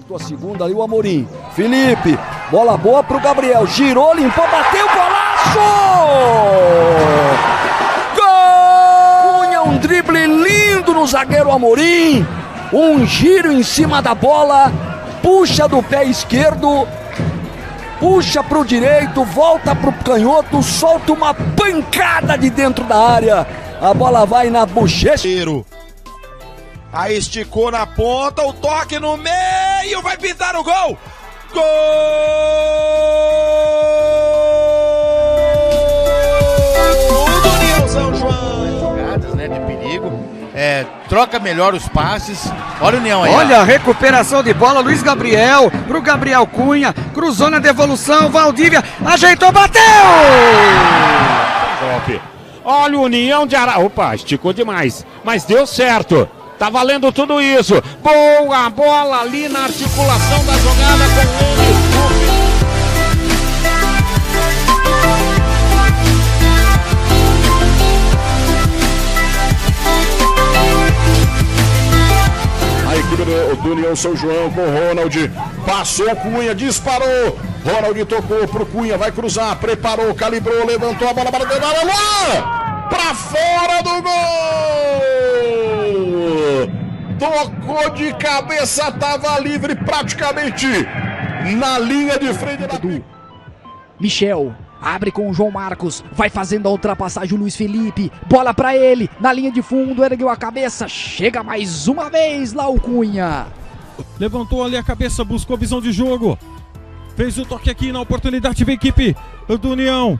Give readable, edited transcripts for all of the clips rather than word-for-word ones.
Cortou a segunda ali o Amorim. Felipe, bola boa pro Gabriel. Girou, limpou, bateu, golaço! Gol! Cunha, um drible lindo no zagueiro Amorim. Um giro em cima da bola. Puxa do pé esquerdo. Puxa pro direito, volta pro canhoto, solta uma pancada de dentro da área. A bola vai na bochecha. Aí esticou na ponta, o toque no meio, vai pintar o gol! Gol do União São João! Jogadas, né, de perigo, troca melhor os passes. Olha o União aí. Olha a recuperação de bola, Luiz Gabriel, pro Gabriel Cunha, cruzou na devolução, Valdívia, ajeitou, bateu! Golpe. Olha o União de Araras. Opa, esticou demais, mas deu certo. Tá valendo tudo isso. Boa bola ali na articulação da jogada com ele. A equipe do União São João com o Ronald. Passou o Cunha, disparou. Ronald tocou pro Cunha, vai cruzar, preparou, calibrou, levantou a bola para dentro da área. Pra fora do gol! Tocou de cabeça, tava livre praticamente na linha de frente da... Michel abre com o João Marcos, vai fazendo a ultrapassagem o Luiz Felipe, bola pra ele, na linha de fundo, ergueu a cabeça, chega mais uma vez lá o Cunha. Levantou ali a cabeça, buscou visão de jogo, fez o toque aqui na oportunidade da equipe do União.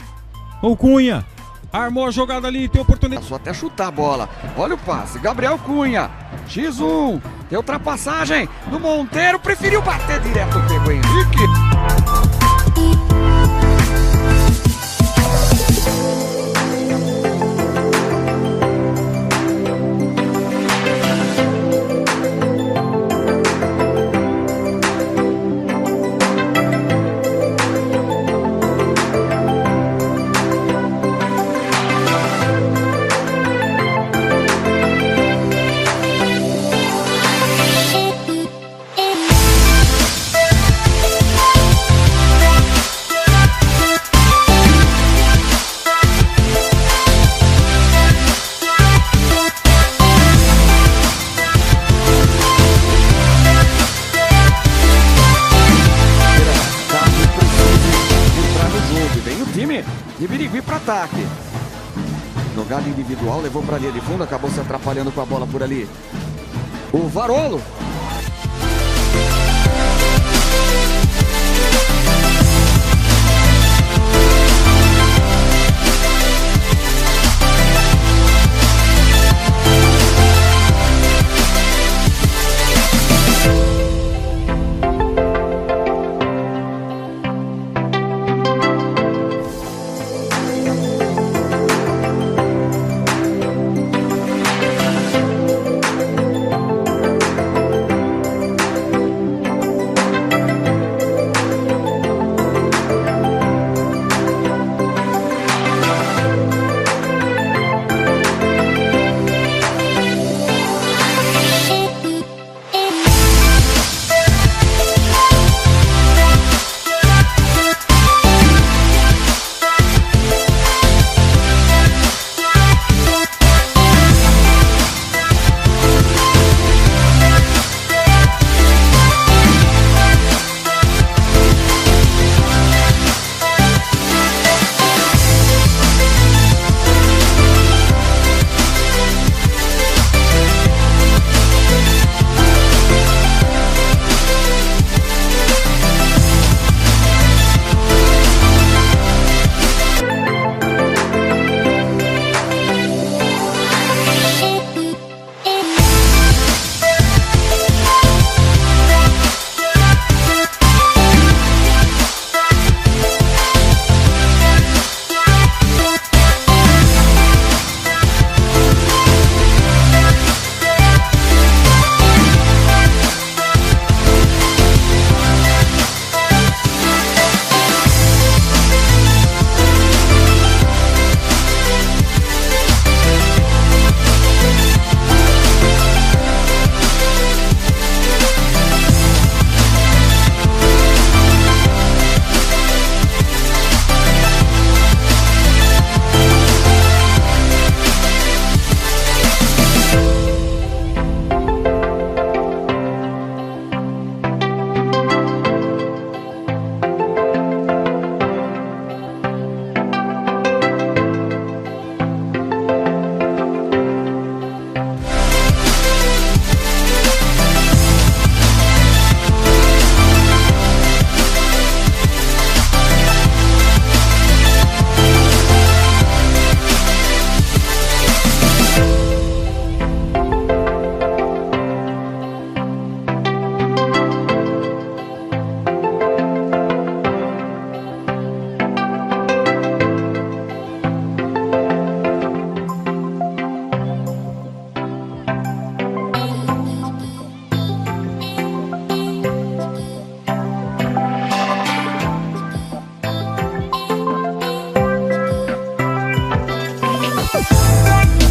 O Cunha armou a jogada ali, tem oportunidade. Passou até chutar a bola. Olha o passe, Gabriel Cunha. X1, tem ultrapassagem do Monteiro, preferiu bater direto, pegou Henrique. De Birigui para ataque. Jogada individual, levou para a linha de fundo, acabou se atrapalhando com a bola por ali. O Varolo. Gol!